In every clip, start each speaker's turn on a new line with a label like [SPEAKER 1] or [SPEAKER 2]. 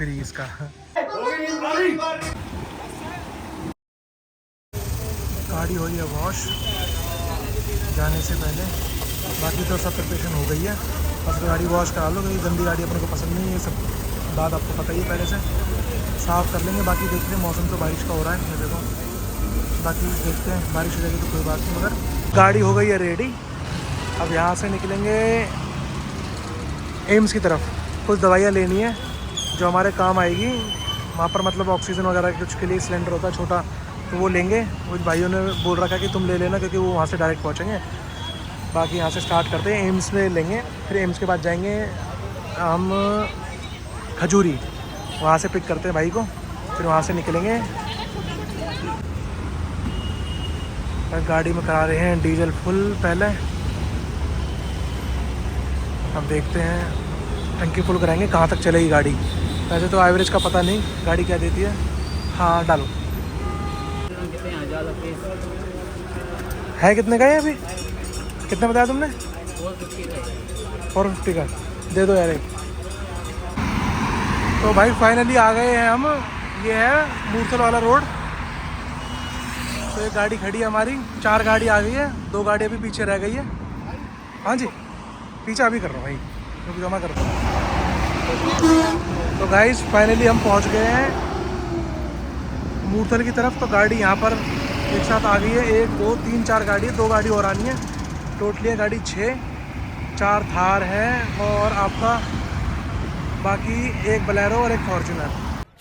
[SPEAKER 1] Free इसका। गाड़ी हो रही है वॉश जाने से पहले, बाकी तो सब प्रिपरेशन हो गई है। बस गाड़ी वॉश करा लो, क्योंकि गंदी गाड़ी अपने को पसंद नहीं है। ये सब बात आपको पता ही है पहले से, साफ़ कर लेंगे। बाकी देखते हैं, मौसम तो बारिश का हो रहा है, ये देखो। बाकी देखते हैं, बारिश हो जाएगी तो कोई बात नहीं। मगर गाड़ी हो गई है रेडी। अब यहाँ से निकलेंगे एम्स की तरफ। कुछ दवाइयाँ लेनी है जो हमारे काम आएगी वहाँ पर, मतलब ऑक्सीजन वगैरह कुछ के लिए सिलेंडर होता है छोटा, तो वो लेंगे। कुछ भाइयों ने बोल रखा है कि तुम ले लेना, क्योंकि वो वहाँ से डायरेक्ट पहुँचेंगे। बाकी यहाँ से स्टार्ट करते हैं, एम्स में लेंगे, फिर एम्स के बाद जाएंगे हम खजूरी, वहाँ से पिक करते हैं भाई को, फिर वहाँ से निकलेंगे। गाड़ी में करा रहे हैं डीजल फुल पहले, अब देखते हैं टंकी फुल कराएंगे कहाँ तक चलेगी गाड़ी। वैसे तो एवरेज का पता नहीं गाड़ी क्या देती है। हाँ डालो। है कितने का है अभी? कितना बताया तुमने? 450 का दे दो यार एक। तो भाई फाइनली आ गए हैं हम। ये है मूर्थल वाला रोड। तो एक गाड़ी खड़ी है हमारी, 4 गाड़ी आ गई है, 2 गाड़ी अभी पीछे रह गई है। हाँ जी पीछे अभी कर रहा हूँ भाई, क्योंकि जमा कर रहा हूँ। तो गाइस फाइनली हम पहुँच गए हैं मूर्थल की तरफ। तो गाड़ी यहाँ पर एक साथ आ गई है, 1 2 3 4 गाड़ी, 2 गाड़ी और आनी है। टोटली है गाड़ी 6, 4 थार है और आपका बाकी एक बोलेरो और एक फॉर्च्यूनर।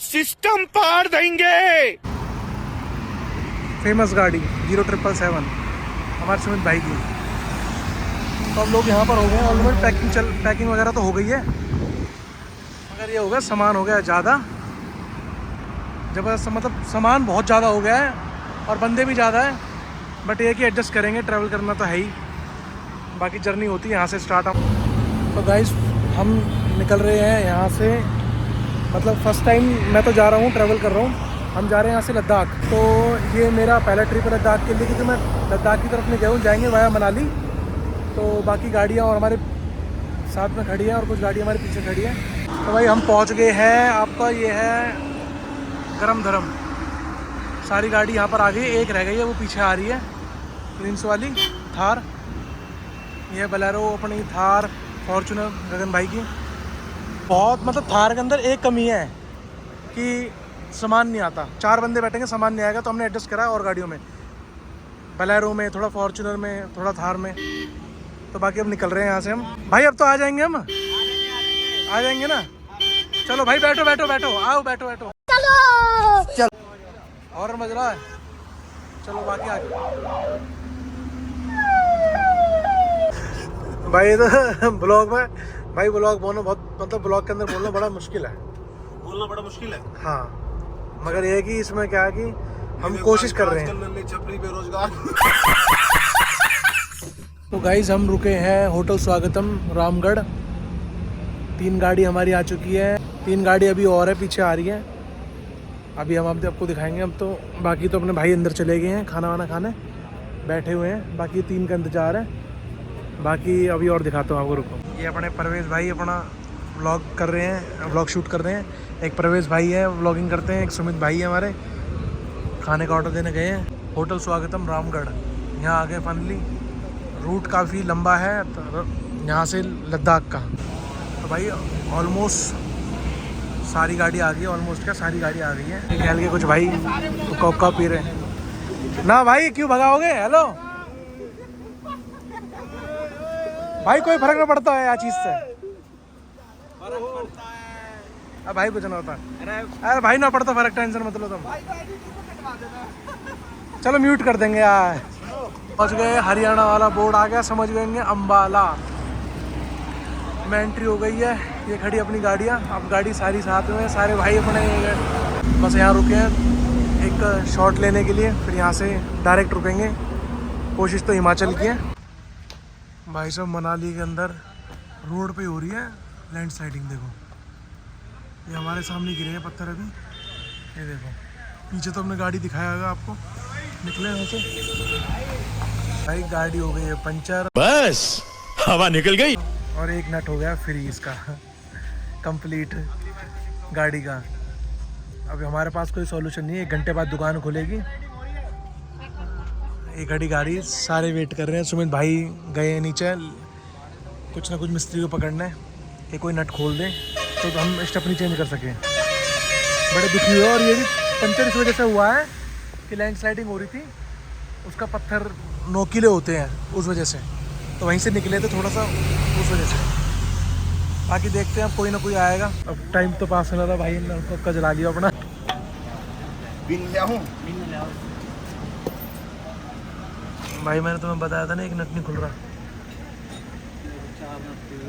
[SPEAKER 1] सिस्टम पार देंगे। फेमस गाड़ी 0777 हमारे सुमित भाई की। तो अब लोग यहाँ पर हो गए हैं ऑलमोस्ट। पैकिंग वगैरह तो हो गई है, मगर ये हो गया सामान हो गया ज़्यादा ज़बरदस्त। मतलब सामान बहुत ज़्यादा हो गया है और बंदे भी ज़्यादा है, बट ये कि एडजस्ट करेंगे, ट्रैवल करना तो है ही। बाकी जर्नी होती है यहाँ से स्टार्ट। तो गाइस हम निकल रहे हैं यहाँ से, मतलब फ़र्स्ट टाइम मैं तो जा रहा हूँ, ट्रैवल कर रहा हूँ। हम जा रहे हैं यहाँ से लद्दाख। तो ये मेरा पहला ट्रिप है लद्दाख के लिए, क्योंकि मैं लद्दाख की तरफ नहीं गया हूँ। जाएंगे वाया मनाली। तो बाकी गाड़ियाँ और हमारे साथ में खड़ी हैं और कुछ गाड़ी हमारे पीछे खड़ी है। तो भाई हम पहुँच गए हैं। आपका ये है गरम धरम। सारी गाड़ी यहाँ पर आ गई, एक रह गई है, वो पीछे आ रही है प्रिंस वाली थार। ये बोलेरो अपनी थार, फॉर्च्यूनर गगन भाई की। बहुत मतलब थार के अंदर एक कमी है कि सामान नहीं आता। 4 बंदे बैठेंगे, सामान नहीं आएगा, तो हमने एडजस्ट करा है और गाड़ियों में, बोलेरो में थोड़ा, फॉर्च्यूनर में थोड़ा, थार में। तो बाकी अब निकल रहे हैं यहाँ से हम। भाई अब तो आ जाएंगे हम, आ जाएंगे ना। चलो भाई बैठो बैठो बैठो, आओ बैठो बैठो। चलो और मज रहा है। चलो बाकी आगे भाई। तो ब्लॉग में भाई, ब्लॉग बोलना बहुत, मतलब ब्लॉग के अंदर बोलना बड़ा मुश्किल है,
[SPEAKER 2] बोलना बड़ा मुश्किल है।
[SPEAKER 1] हाँ मगर ये है कि इसमें क्या है कि हम कोशिश कर रहे हैं।
[SPEAKER 2] छपरी बेरोजगार।
[SPEAKER 1] तो गाइज हम रुके हैं होटल स्वागतम रामगढ़। 3 गाड़ी हमारी आ चुकी है, 3 गाड़ी अभी और है, पीछे आ रही है। अभी हम आपको दिखाएंगे। अब तो बाकी तो अपने भाई अंदर चले गए हैं खाना वाना खाने, बैठे हुए हैं। बाकी 3 का इंतज़ार है। बाकी अभी और दिखाता हूँ आपको, रुको। ये अपने परवेज़ भाई अपना व्लॉग कर रहे हैं, व्लॉग शूट कर रहे हैं। एक परवेज़ भाई है व्लॉगिंग करते हैं, एक सुमित भाई है हमारे, खाने का ऑर्डर देने गए हैं। होटल स्वागतम रामगढ़ यहाँ आ गए फाइनली। रूट काफ़ी लंबा है यहाँ से लद्दाख का। तो भाई ऑलमोस्ट सारी गाड़ी आ गई है, ऑलमोस्ट क्या सारी गाड़ी आ गई है। खेल के कुछ भाई कोका पी रहे हैं ना। भाई क्यों भगाओगे? हेलो भाई, कोई फर्क ना पड़ता है यार चीज़ से। अब भाई कुछ ना होता। अरे भाई ना पड़ता फर्क, टेंशन मत लो तुम। चलो म्यूट कर देंगे यार। पहुँच गए, हरियाणा वाला बोर्ड आ गया, समझ गए अम्बाला में एंट्री हो गई है। ये खड़ी अपनी गाड़ियाँ, अब गाड़ी सारी साथ में, सारे भाई अपने बस यहाँ रुके हैं एक शॉट लेने के लिए, फिर यहाँ से डायरेक्ट रुकेंगे। कोशिश तो हिमाचल की है। भाई साहब मनाली के अंदर रोड पे हो रही है लैंड स्लाइडिंग। देखो ये हमारे सामने गिरे हैं पत्थर अभी, ये देखो। पीछे तो हमने गाड़ी दिखाया होगा आपको, निकले यहाँ से। भाई गाड़ी हो गई है पंचर,
[SPEAKER 3] बस हवा निकल गई
[SPEAKER 1] और एक नट हो गया फ्री इसका कंप्लीट। गाड़ी का। अभी हमारे पास कोई सॉल्यूशन नहीं है, 1 घंटे बाद दुकान खुलेगी। ये घड़ी गाड़ी सारे वेट कर रहे हैं। सुमित भाई गए हैं नीचे कुछ ना कुछ मिस्त्री को पकड़ने कि कोई नट खोल दे तो हम स्टेपनी चेंज कर सकें। बड़े दुखी हुए। और ये भी पंचर इस वजह से हुआ है कि लैंडस्लाइडिंग हो रही थी, उसका पत्थर नोकीले होते हैं उस वजह से, तो वहीं से निकले थे थोड़ा सा उस वजह से। बाकी देखते हैं अब कोई ना कोई आएगा। अब टाइम तो पास होना था, भाई ने उसका जला लिया अपना। भाई मैंने तुम्हें बताया था ना, एक नट नहीं खुल रहा।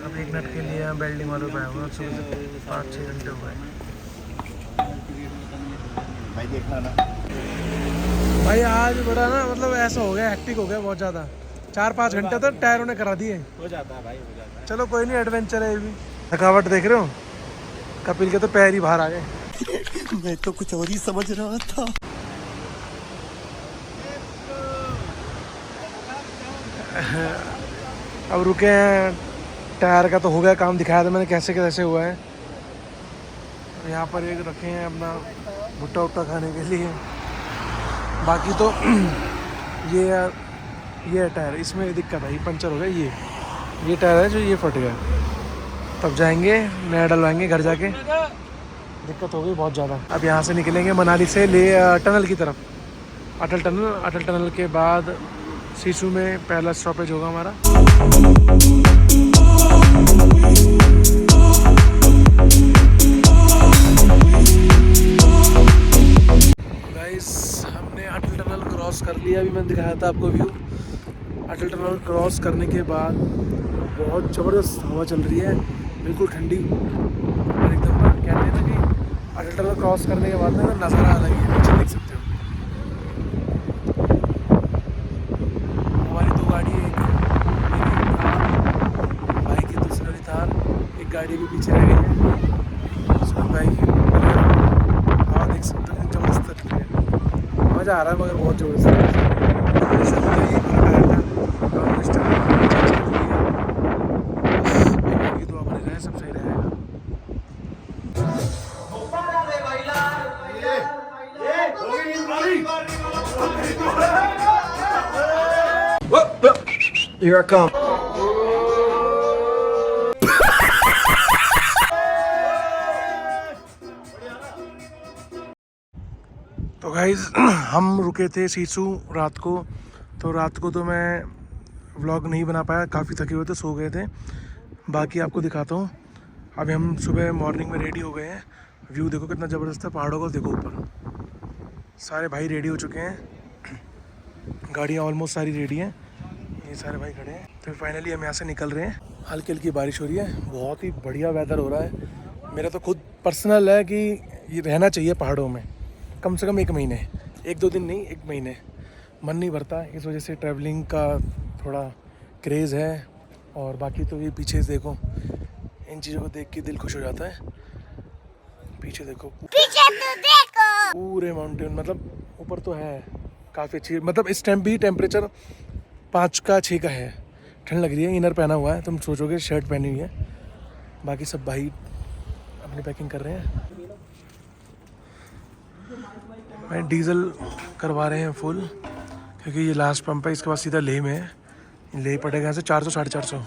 [SPEAKER 1] अब एक नट के लिए बेल्डिंग वालों पे आया हुआ, सुबह से 5-6 घंटे हुए।
[SPEAKER 2] भाई देखना ना
[SPEAKER 1] भाई आज बड़ा ना मतलब ऐसा हो गया, हेक्टिक हो गया बहुत ज़्यादा। 4-5 घंटे तो टायरों ने करा दिए।
[SPEAKER 2] हो जाता है भाई, हो जाता है।
[SPEAKER 1] चलो कोई नहीं, एडवेंचर है ये भी। थकावट देख रहे हो, कपिल के तो पैर ही बाहर आ गए।
[SPEAKER 2] मैं तो कुछ और ही समझ रहा था।
[SPEAKER 1] अब रुके हैं, टायर का तो हो गया काम, दिखाया था मैंने कैसे कैसे हुआ है। यहाँ पर एक रखे हैं अपना भुट्टा उट्टा खाने के लिए। बाकी तो ये टायर, इसमें दिक्कत है, ये पंचर हो गया। ये टायर है जो ये फट गया। तब जाएंगे नया डलवाएंगे घर जाके। दिक्कत हो गई बहुत ज़्यादा। अब यहाँ से निकलेंगे मनाली से ले टनल की तरफ, अटल टनल के बाद सीसू में पहला स्टॉपेज होगा हमारा। गाइस हमने अटल टनल क्रॉस कर लिया। अभी मैंने दिखाया था आपको व्यू। अटल टनल क्रॉस करने के बाद बहुत ज़बरदस्त हवा चल रही है, बिल्कुल ठंडी। और एकदम कहते हैं ना कि अटल टनल क्रॉस करने के बाद ना नज़ारा अलग है, पीछे देख सकते हो। हमारी 2 गाड़ी है, एक भाई की दूसरी वाली थार, एक गाड़ी भी पीछे रह गई है सुमित भाई की। हवा देख सकते हो, ज़बरदस्त लग रही है, मज़ा आ रहा है, मगर बहुत ज़बरदस्त। सब सही रहेगा।
[SPEAKER 2] Here I come.
[SPEAKER 1] तो गाइज हम रुके थे सीसू रात को। तो रात को तो मैं व्लॉग नहीं बना पाया, काफ़ी थके हुए थे, सो गए थे। बाकी आपको दिखाता हूँ। अभी हम सुबह मॉर्निंग में रेडी हो गए हैं। व्यू देखो कितना ज़बरदस्त है, पहाड़ों को देखो ऊपर। सारे भाई रेडी हो चुके हैं, गाड़ियाँ ऑलमोस्ट सारी रेडी हैं, ये सारे भाई खड़े हैं। तो फाइनली हम यहाँ से निकल रहे हैं। हल्की हल्की बारिश हो रही है, बहुत ही बढ़िया वेदर हो रहा है। मेरा तो खुद पर्सनल है कि ये रहना चाहिए पहाड़ों में कम से कम 1 महीने, 1-2 दिन नहीं, 1 महीने। मन नहीं भरता, इस वजह से ट्रैवलिंग का थोड़ा क्रेज़ है। और बाकी तो ये पीछे देखो, इन चीज़ों को देख के दिल खुश हो जाता है। पीछे देखो,
[SPEAKER 3] पीछे तो देखो,
[SPEAKER 1] पूरे माउंटेन, मतलब ऊपर तो है काफ़ी अच्छी। मतलब इस टाइम भी टेम्परेचर 5 का 6 का है, ठंड लग रही है। इनर पहना हुआ है, तुम सोचोगे शर्ट पहनी हुई है। बाकी सब भाई अपनी पैकिंग कर रहे हैं। भाई डीजल करवा रहे हैं फुल, क्योंकि ये लास्ट पंप है, इसके बाद सीधा लेह में है। लेह पड़ेगा यहाँ से 400-450।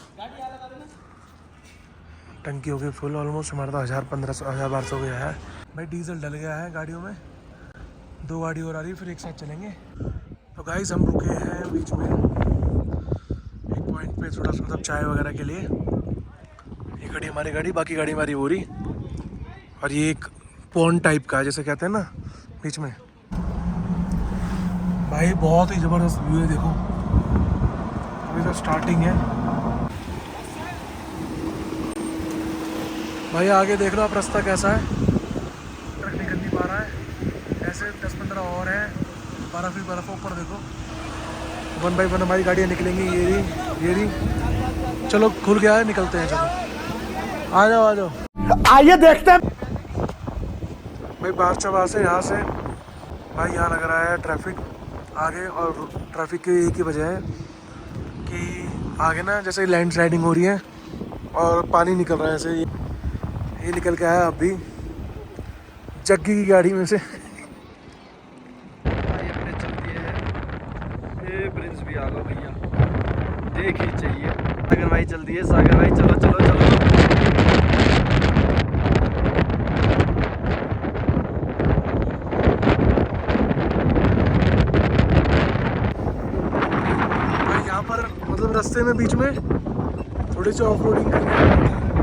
[SPEAKER 1] टंकी हो गई फुल ऑलमोस्ट। हमारा तो 1000-1500-1200 गया है। भाई डीजल डल गया है गाड़ियों में। 2 गाड़ी और आ रही है, फिर एक साथ चलेंगे। तो गाइस हम रुके हैं बीच में एक पॉइंट पे, थोड़ा सा मतलब चाय वगैरह के लिए। ये गाड़ी हमारी गाड़ी, बाकी गाड़ी हमारी वो रही। और ये एक पॉन्ड टाइप का है, जैसे कहते हैं ना, बीच में। भाई बहुत ही ज़बरदस्त व्यू है, देखो अभी तो स्टार्टिंग है। भाई आगे देख लो आप, रास्ता कैसा है, ट्रक निकल नहीं पा रहा है। ऐसे 10-15 और हैं, 12 फीट बर्फ ऊपर देखो। 1 बाई 1 हमारी गाड़ियाँ निकलेंगी। ये रही। चलो खुल गया है, निकलते हैं। चलो आ जाओ
[SPEAKER 2] आइए देखते हैं।
[SPEAKER 1] भाई बादशाह से यहाँ से भाई यहाँ लग रहा है ट्रैफिक आगे। और ट्रैफिक की एक ही वजह है कि आगे ना जैसे लैंडस्लाइडिंग हो रही है और पानी निकल रहा है ऐसे। ये निकल के आया अभी, जग्गी की गाड़ी में से।
[SPEAKER 4] भाई अपने चल दिए हैं, ये प्रिंस भी आ गया भैया, देख ही चाहिए। सागर भाई चल दिए, सागर भाई चलो चलो चलो।
[SPEAKER 1] यहाँ पर मतलब रास्ते में बीच में थोड़ी सी ऑफ रोडिंग करनी है।